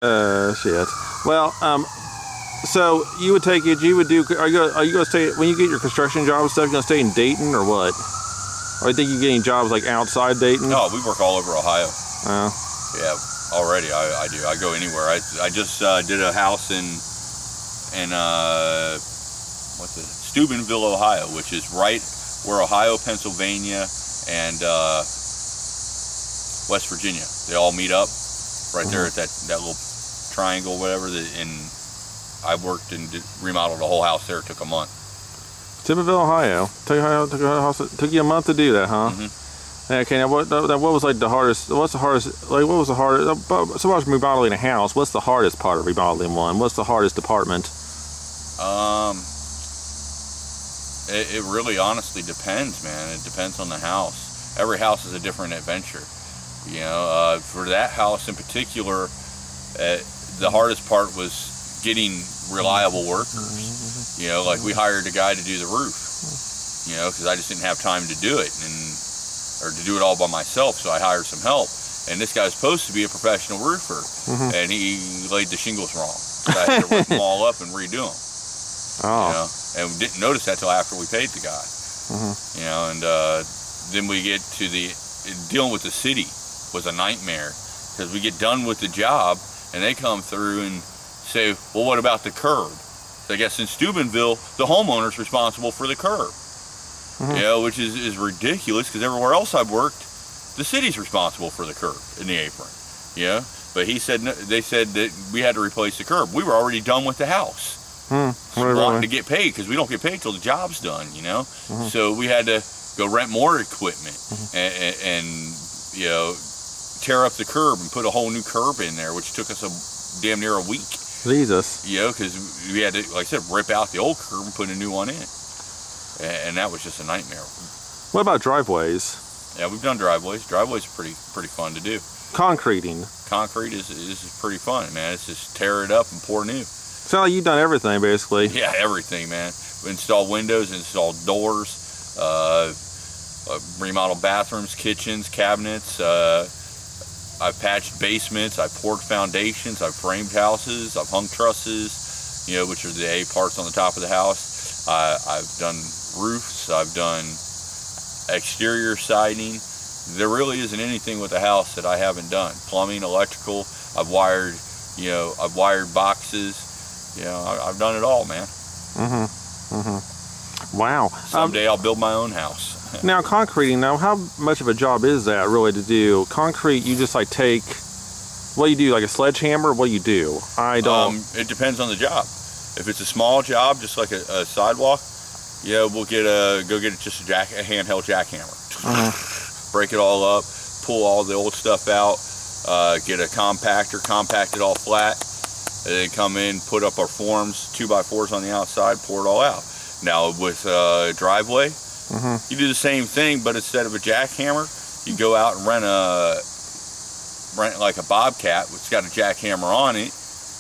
Shit. Well, so you would take it. You would do. Are you gonna stay when you get your construction job and stuff? You gonna stay in Dayton or what? Or you think you're getting jobs like outside Dayton? No, we work all over Ohio. Oh. Yeah, already I do. I go anywhere. I just did a house in what's it? Steubenville, Ohio, which is right where Ohio, Pennsylvania, and West Virginia, they all meet up right there at that little triangle, whatever. And I worked and remodeled the whole house there. It took a month. Steubenville, Ohio. Took you a month to do that, huh? Mm-hmm. Okay. Now, what was like the hardest? What's the hardest? Like, what was the hardest? So much remodeling a house. What's the hardest part of remodeling one? What's the hardest department? It really honestly depends, man. It depends on the house. Every house is a different adventure. You know, for that house in particular, the hardest part was getting reliable workers. You know, like we hired a guy to do the roof, you know, because I just didn't have time to do it, or to do it all by myself, so I hired some help. And this guy's supposed to be a professional roofer, and he laid the shingles wrong. So I had to rip them all up and redo them. You know, and we didn't notice that till after we paid the guy. You know, and then we get to dealing with the city was a nightmare, because we get done with the job and they come through and say, well, what about the curb? So I guess in Steubenville, the homeowner's responsible for the curb. You know, which is ridiculous, because everywhere else I've worked, the city's responsible for the curb in the apron. You know, but they said that we had to replace the curb. We were already done with the house. Wanting to get paid, because we don't get paid till the job's done, you know. So we had to go rent more equipment and you know, tear up the curb and put a whole new curb in there, which took us damn near a week. Jesus. You know, because we had to, like I said, rip out the old curb and put a new one in, and that was just a nightmare. What about driveways? Yeah, we've done driveways. Driveways are pretty fun to do. Concreting. Concrete is pretty fun, man. It's just tear it up and pour new. Sounds like you've done everything, basically. Yeah, everything, man. We installed windows, installed doors, remodeled bathrooms, kitchens, cabinets. I've patched basements. I've poured foundations. I've framed houses. I've hung trusses, you know, which are the A parts on the top of the house. I've done roofs. I've done exterior siding. There really isn't anything with the house that I haven't done. Plumbing, electrical. I've wired boxes. You know, I've done it all, man. Wow. Someday I'll build my own house. Now, concreting, how much of a job is that really to do? Concrete, you just like take, what do you do, like a sledgehammer? What do you do? I don't. It depends on the job. If it's a small job, just like a sidewalk, yeah, we'll go get just a handheld jackhammer. Break it all up, pull all the old stuff out, get a compactor, compact it all flat, and then come in, put up our forms, 2x4s on the outside, pour it all out. Now with driveway, you do the same thing, but instead of a jackhammer, you go out and rent like a Bobcat, which has got a jackhammer on it,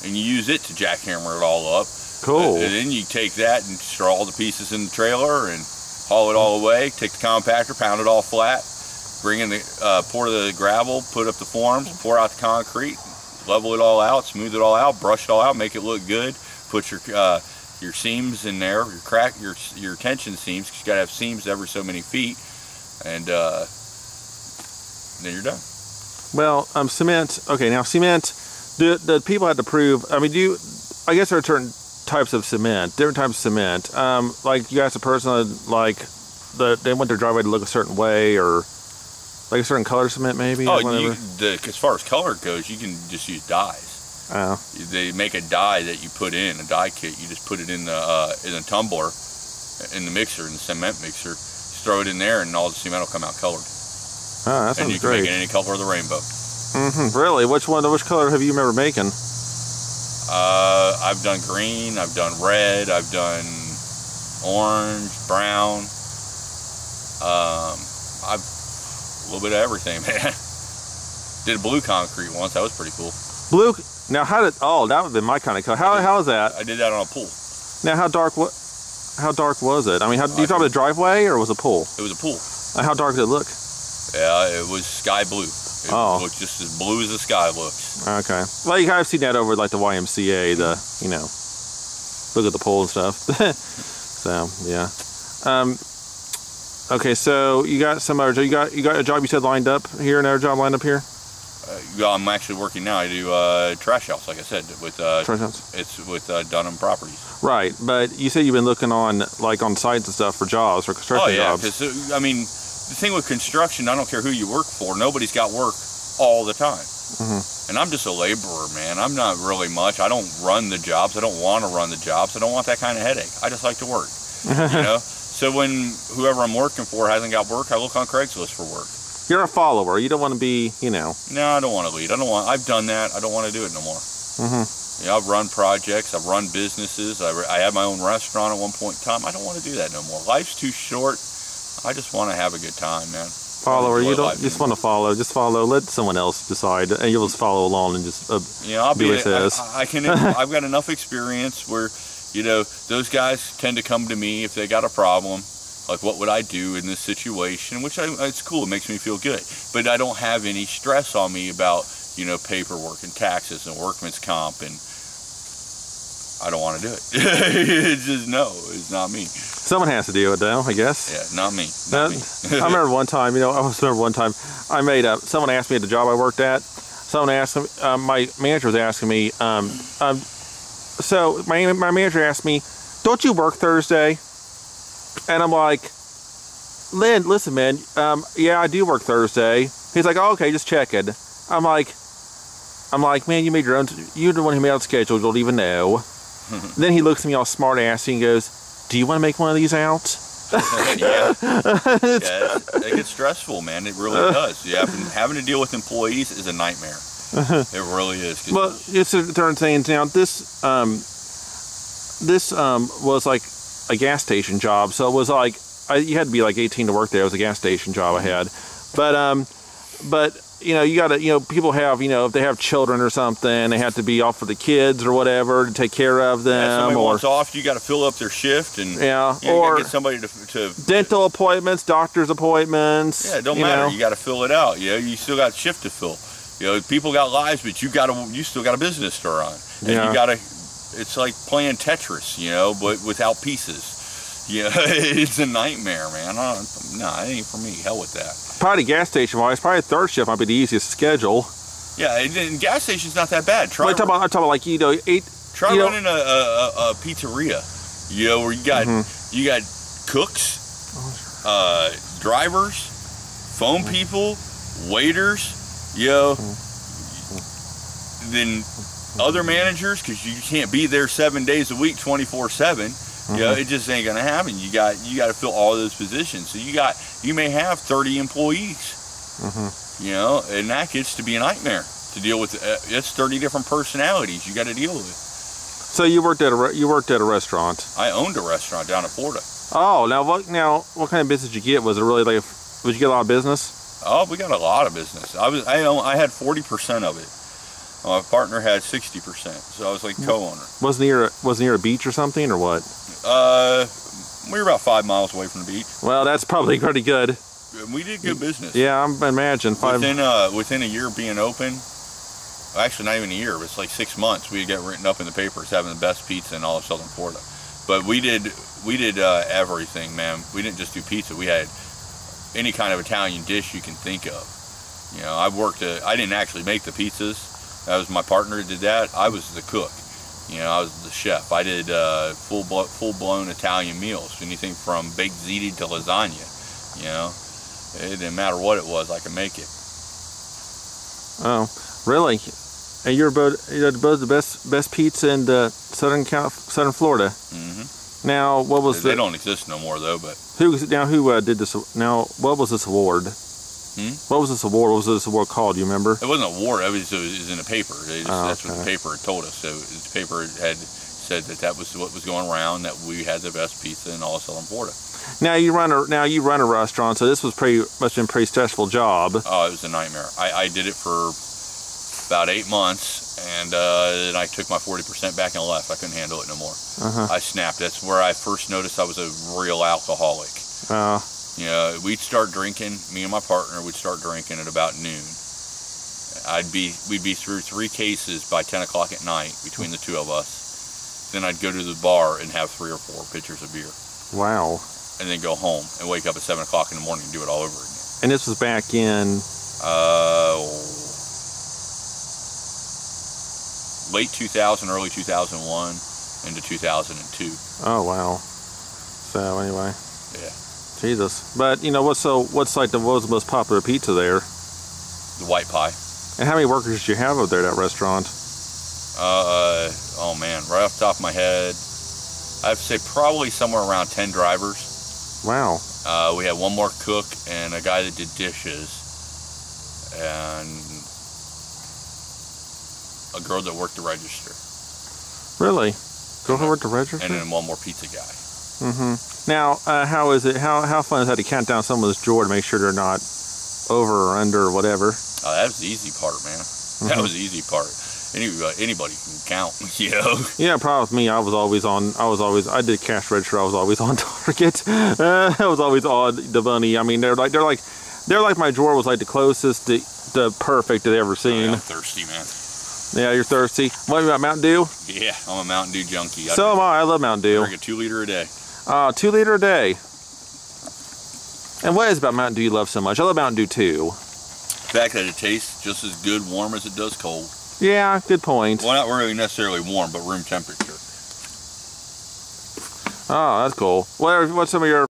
and you use it to jackhammer it all up. Cool. And then you take that and throw all the pieces in the trailer and haul it all away. Take the compactor, pound it all flat, bring in the pour the gravel, put up the forms, pour out the concrete, level it all out, smooth it all out, brush it all out, make it look good. Put your seams in there, your tension seams, because you gotta have seams every so many feet, and then you're done. Well, cement. Okay, now cement. The people have to prove. I mean, I guess there are certain types of cement, different types of cement. Like you ask a person, like they want their driveway to look a certain way, or like a certain color cement, maybe. Oh, as far as color goes, you can just use dyes. Oh. They make a dye that you put in, a dye kit. You just put it in a tumbler, in the mixer, in the cement mixer. Just throw it in there, and all the cement will come out colored. Oh, that sounds great. And you can make it any color of the rainbow. Really? Which color have you remember making? I've done green. I've done red. I've done orange, brown. I've a little bit of everything, man. Did a blue concrete once. That was pretty cool. Blue. Now, that would have been my kind of color. How is that? I did that on a pool. Now, how dark was it? I mean, do you talk about a driveway or was it a pool? It was a pool. How dark did it look? Yeah, it was sky blue. It looks just as blue as the sky looks. Okay. Well, you kind of seen that over like the YMCA, look at the pole and stuff. So, yeah. Okay, so you got some other, you got a job you said lined up here, another job lined up here? Yeah, I'm actually working now. I do trash house, like I said, with trash house. It's with Dunham Properties. Right, but you said you've been looking on sites and stuff for jobs, for construction jobs. Because I mean, the thing with construction, I don't care who you work for, nobody's got work all the time. And I'm just a laborer, man. I'm not really much. I don't run the jobs. I don't want to run the jobs. I don't want that kind of headache. I just like to work. So when whoever I'm working for hasn't got work, I look on Craigslist for work. You're a follower. You don't want to be, No, I don't want to lead. I've done that. I don't want to do it no more. I've run projects. I've run businesses. I had my own restaurant at one point in time. I don't want to do that no more. Life's too short. I just want to have a good time, man. Follower, you don't just want to follow. Just follow. Let someone else decide, and you'll just follow along and just I'll do what it says. I've got enough experience where, those guys tend to come to me if they got a problem. Like, what would I do in this situation? Which it's cool. It makes me feel good. But I don't have any stress on me about, paperwork and taxes and workman's comp, and I don't want to do it. It's just, no, it's not me. Someone has to do it, though, I guess. Yeah, not me. Not me. I remember one time, I made someone asked me at the job I worked at, someone asked me, my manager was asking me, so my manager asked me, don't you work Thursday? And I'm like, Lynn, listen, man, yeah, I do work Thursday. He's like, oh, okay, just checking. I'm like, man, you the one who made out the schedule, you don't even know. Then he looks at me all smart-assy and goes, do you want to make one of these out? Yeah, it gets stressful, man. It really does. Having to deal with employees is a nightmare. It really is. Well, it's certain things. Now, this was like a gas station job, so it was like you had to be like 18 to work there. It was a gas station job I had, but you gotta, people have, if they have children or something, they have to be off for the kids or whatever to take care of them. Yeah, somebody wants off, you got to fill up their shift, and or get somebody to dental appointments, doctor's appointments. Yeah, it don't matter. You got to fill it out. You still got shift to fill. People got lives, but you still got a business to run, and you got to. It's like playing Tetris, but without pieces. It's a nightmare, man. No, it ain't for me. Hell with that. Probably gas station wise, probably third shift might be the easiest to schedule. Yeah, and gas station's not that bad. I'm talking about like running a pizzeria. Where you got cooks, drivers, phone people, waiters. Then other managers, because you can't be there 7 days a week, 24/7. It just ain't gonna happen. You got to fill all those positions. So you may have 30 employees. And that gets to be a nightmare to deal with. It's 30 different personalities you got to deal with. So you worked at a restaurant. I owned a restaurant down in Florida. Oh, what kind of business did you get? Was it really did you get a lot of business? Oh, we got a lot of business. I had 40% of it. My partner had 60%, so I was like co-owner. Was near a beach or something, or what? We were about 5 miles away from the beach. Well, that's probably pretty good. We did good business. Yeah, I imagine. Within a year being open, actually not even a year, but it's like 6 months, we get written up in the papers having the best pizza in all of Southern Florida. But we did everything, man. We didn't just do pizza. We had any kind of Italian dish you can think of. I didn't actually make the pizzas. That was my partner who did that. I was the cook. I was the chef. I did full-blown Italian meals. Anything from baked ziti to lasagna. It didn't matter what it was. I could make it. Oh, really? And you're both the best pizza in Southern Florida. Now, what was they don't exist no more though. But who did this? Now, what was this award? What was this award? What was this award called? Do you remember? It wasn't an award. It was in the paper. That's what the paper had told us. So the paper had said that was what was going around, that we had the best pizza in all of Southern Florida. Now you run a restaurant, so this was must have been a pretty stressful job. Oh, it was a nightmare. I did it for about 8 months, and then I took my 40% back and left. I couldn't handle it no more. I snapped. That's where I first noticed I was a real alcoholic. We'd start drinking. Me and my partner would start drinking at about noon. we'd be through 3 cases by 10 o'clock at night between the two of us. Then I'd go to the bar and have 3 or 4 pitchers of beer. Wow. And then go home and wake up at 7 o'clock in the morning and do it all over again. And this was back in? Late 2000, early 2001, into 2002. Oh, wow. So anyway. Yeah. Jesus. But, you know, what was the most popular pizza there? The white pie. And how many workers did you have over there at that restaurant? Oh man, right off the top of my head, I'd say probably somewhere around 10 drivers. Wow. We had one more cook and a guy that did dishes, and a girl that worked the register. Really? Girl who worked the register? And then one more pizza guy. Mm-hmm. Now, how is it? How fun is that to count down someone's drawer to make sure they're not over or under or whatever? Oh, that was the easy part, man. That was the easy part. Anybody can count, you know. Yeah, problem with me, I did cash register. I was always on target. I was always on the money. I mean, they're like my drawer was like the closest to perfect I'd ever seen. I'm thirsty, man. Yeah, you're thirsty. What about Mountain Dew? Yeah, I'm a Mountain Dew junkie. So am I. I love Mountain Dew. I drink a 2 liter a day. 2 liter a day. And what is it about Mountain Dew you love so much? I love Mountain Dew too. The fact that it tastes just as good warm as it does cold. Yeah, good point. Well, not really necessarily warm, but room temperature. Oh, that's cool. What's some of your